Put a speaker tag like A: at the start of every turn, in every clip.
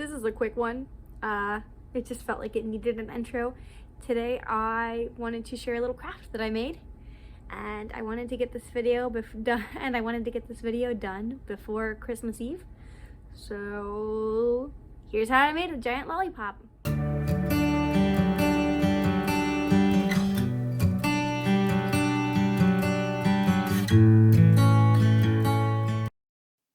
A: This is a quick one. It just felt like it needed an intro. Today I wanted to share a little craft that I made, and I wanted to get this video done before Christmas Eve. So here's how I made a giant lollipop.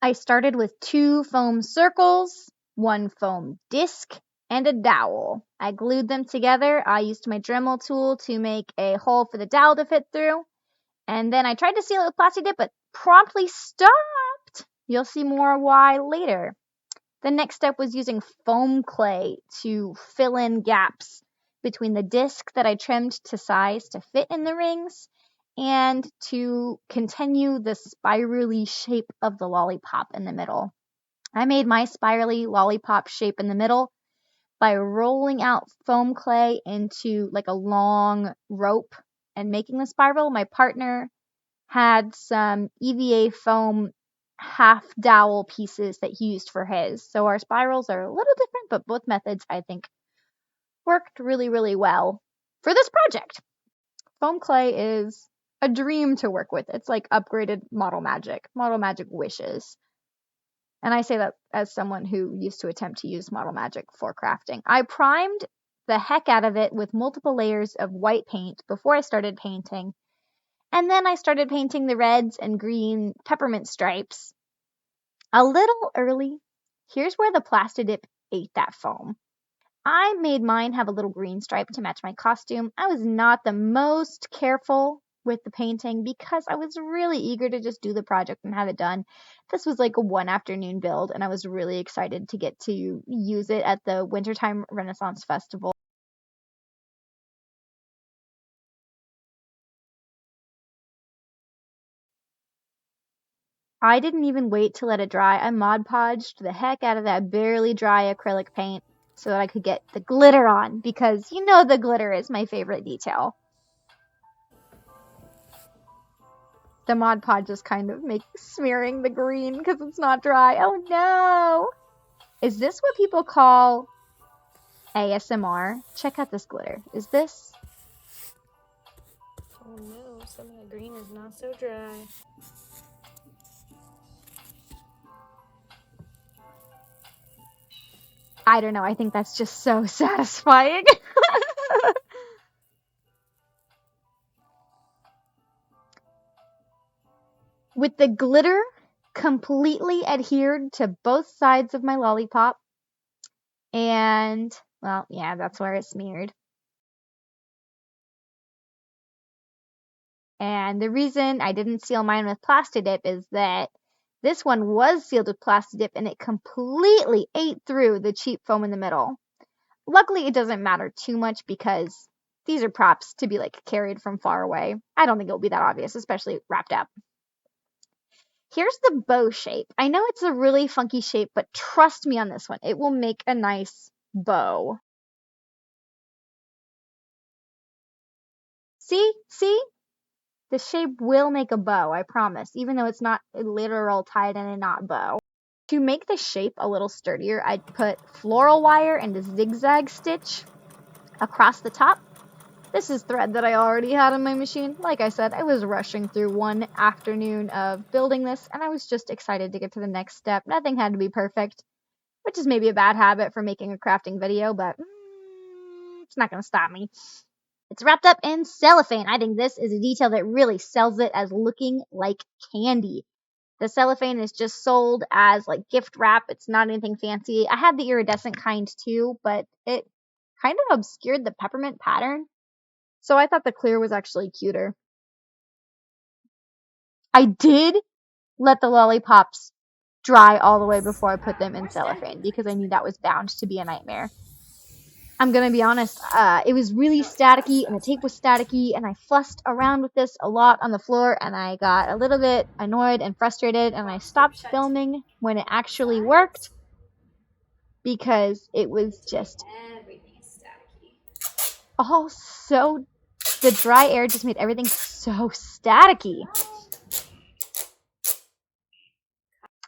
B: I started with 2 foam circles, 1 foam disc, and a dowel. I glued them together. I used my Dremel tool to make a hole for the dowel to fit through. And then I tried to seal it with plastic dip, but promptly stopped. You'll see more why later. The next step was using foam clay to fill in gaps between the disc that I trimmed to size to fit in the rings and to continue the spirally shape of the lollipop in the middle. I made my spirally lollipop shape in the middle by rolling out foam clay into like a long rope and making the spiral. My partner had some EVA foam half dowel pieces that he used for his. So our spirals are a little different, but both methods I think worked really, really well for this project. Foam clay is a dream to work with. It's like upgraded Model Magic wishes. And I say that as someone who used to attempt to use Model Magic for crafting. I primed the heck out of it with multiple layers of white paint before I started painting. And then I started painting the reds and green peppermint stripes a little early. Here's where the Plastidip ate that foam. I made mine have a little green stripe to match my costume. I was not the most careful with the painting because I was really eager to just do the project and have it done. This was like a one afternoon build, and I was really excited to get to use it at the Wintertime Renaissance Festival. I didn't even wait to let it dry. I Mod Podged the heck out of that barely dry acrylic paint so that I could get the glitter on, because you know the glitter is my favorite detail. The Mod Podge just kind of makes smearing the green because it's not dry. Oh no! Is this what people call ASMR? Check out this glitter. Is this?
A: Oh no, some of the green is not so dry.
B: I don't know. I think that's just so satisfying. With the glitter completely adhered to both sides of my lollipop, and, well, yeah, that's where it smeared. And the reason I didn't seal mine with Plastidip is that this one was sealed with Plastidip and it completely ate through the cheap foam in the middle. Luckily, it doesn't matter too much because these are props to be like carried from far away. I don't think it'll be that obvious, especially wrapped up. Here's the bow shape. I know it's a really funky shape, but trust me on this one. It will make a nice bow. See? The shape will make a bow, I promise, even though it's not a literal tied in a knot bow. To make the shape a little sturdier, I put floral wire and a zigzag stitch across the top. This is thread that I already had on my machine. Like I said, I was rushing through one afternoon of building this, and I was just excited to get to the next step. Nothing had to be perfect, which is maybe a bad habit for making a crafting video, but it's not going to stop me. It's wrapped up in cellophane. I think this is a detail that really sells it as looking like candy. The cellophane is just sold as like gift wrap. It's not anything fancy. I had the iridescent kind too, but it kind of obscured the peppermint pattern. So I thought the clear was actually cuter. I did let the lollipops dry all the way before I put them in cellophane because I knew that was bound to be a nightmare. I'm gonna be honest, it was really staticky and the tape was staticky and I fussed around with this a lot on the floor and I got a little bit annoyed and frustrated and I stopped filming when it actually worked because it was just all so, the dry air just made everything so staticky.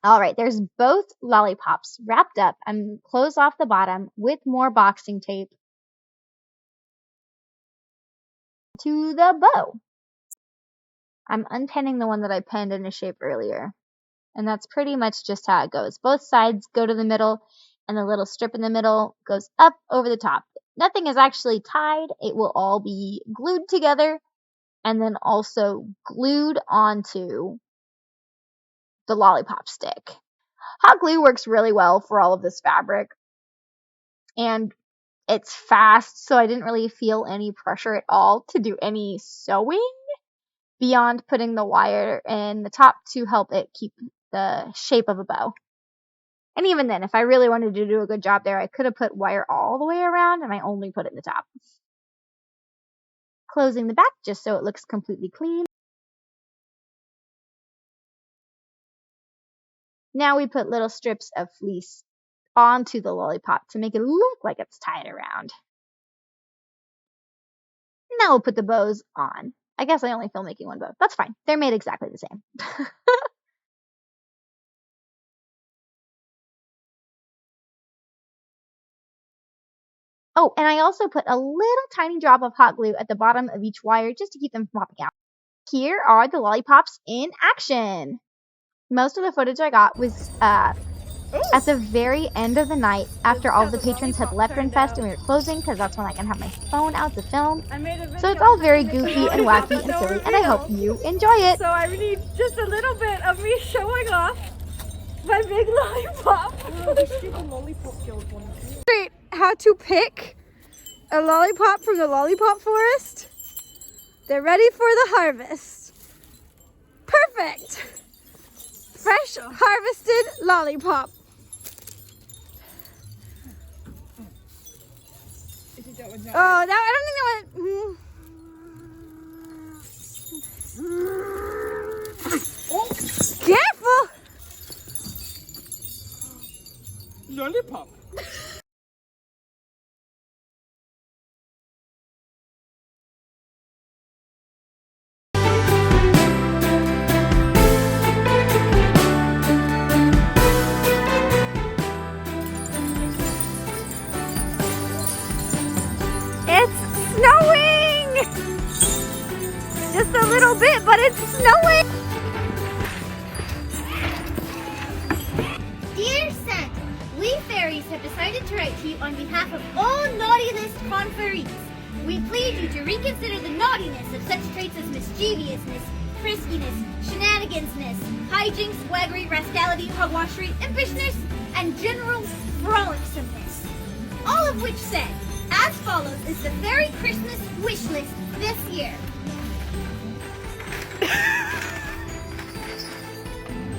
B: All right, there's both lollipops wrapped up and closed off the bottom with more boxing tape to the bow. I'm unpinning the one that I pinned in a shape earlier. And that's pretty much just how it goes. Both sides go to the middle, and the little strip in the middle goes up over the top. Nothing is actually tied. It will all be glued together and then also glued onto the lollipop stick. Hot glue works really well for all of this fabric, and it's fast, so I didn't really feel any pressure at all to do any sewing beyond putting the wire in the top to help it keep the shape of a bow. And even then, if I really wanted to do a good job there, I could have put wire all the way around, and I only put it in the top. Closing the back just so it looks completely clean. Now we put little strips of fleece onto the lollipop to make it look like it's tied around. Now we'll put the bows on. I guess I only film making one bow. That's fine. They're made exactly the same. Oh, and I also put a little tiny drop of hot glue at the bottom of each wire just to keep them from popping out. Here are the lollipops in action. Most of the footage I got was at the very end of the night after all of the patrons had left renfest and we were closing, because that's when I can have my phone out to film. So it's all very goofy and wacky and silly, and I hope you enjoy it.
A: So I need just a little bit of me showing off my big lollipop. How to pick a lollipop from the lollipop forest. They're ready for the harvest. Perfect. Fresh harvested lollipop. Oh, that I don't think that went. Careful.
C: Lollipop.
A: It's snowing! Just a little bit, but it's snowing!
D: Dear Santa, we fairies have decided to write to you on behalf of all naughty list conferees. We plead you to reconsider the naughtiness of such traits as mischievousness, friskiness, shenanigansness, hijinks, waggery, rascality, hogwashery, impishness, and general frolicsomeness. All of which said, as follows is the Fairy Christmas wish list this year.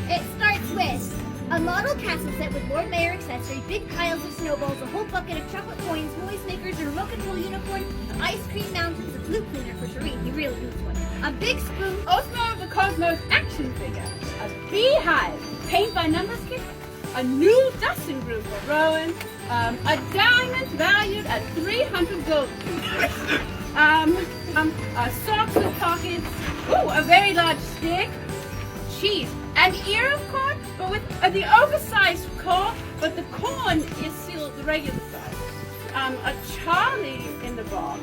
D: It starts with a model castle set with Lord Mayor accessory, big piles of snowballs, a whole bucket of chocolate coins, noise makers, a remote control unicorn, an ice cream mountains, a blue cleaner for Shireen, he really needs one, a big spoon,
E: Osmo the Cosmos action figure, a beehive, paint by numbers kit, a new dusting group for Rowan, a diamond valued at 300 gold pieces, socks with pockets, a very large stick, cheese, an ear of corn, but with the oversized corn, but the corn is still the regular size, a Charlie in the box,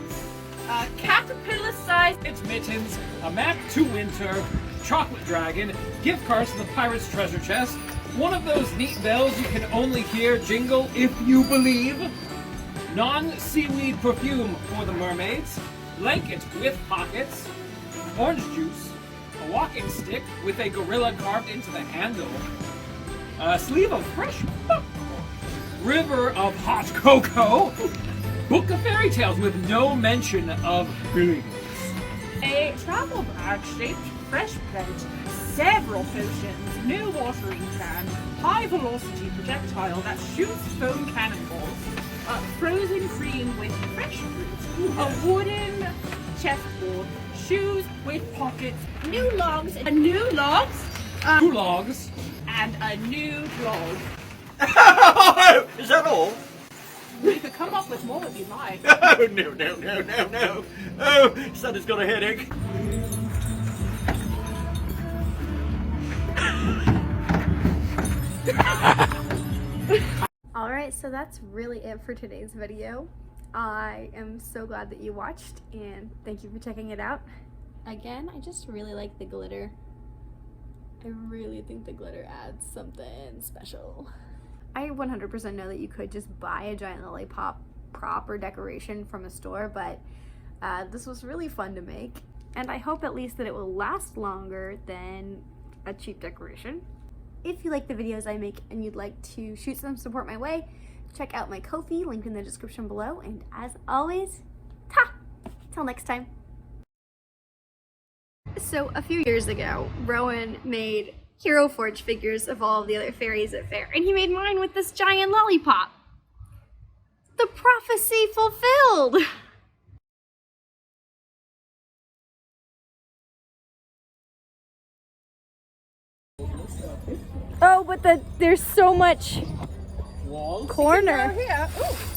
E: a caterpillar size.
C: It's mittens, a map to winter, chocolate dragon, gift cards to the pirate's treasure chest, one of those neat bells you can only hear jingle if you believe, non-seaweed perfume for the mermaids, blanket with pockets, orange juice, a walking stick with a gorilla carved into the handle, a sleeve of fresh popcorn, river of hot cocoa, book of fairy tales with no mention of billings,
E: A travel bag shaped fresh plate, several potions, new watering can, high velocity projectile that shoots foam cannonballs, frozen cream with fresh fruit, a wooden chessboard, shoes with pockets, new logs, and new logs,
C: two logs,
E: and a new blog.
F: Is that all?
E: You could come up with more if you like.
F: Oh, no. Oh, Santa's got a headache.
A: Alright, so that's really it for today's video. I am so glad that you watched, and thank you for checking it out. Again, I just really like the glitter. I really think the glitter adds something special. I 100% know that you could just buy a giant lollipop prop or decoration from a store, but this was really fun to make, and I hope at least that it will last longer than a cheap decoration. If you like the videos I make and you'd like to shoot some support my way, check out my Ko-fi, linked in the description below, and as always, till next time. So a few years ago, Rowan made Hero Forge figures of all of the other fairies at fair, and he made mine with this giant lollipop. The prophecy fulfilled! Oh, but there's so much
C: Walls.
A: corner.
E: Here. Ooh.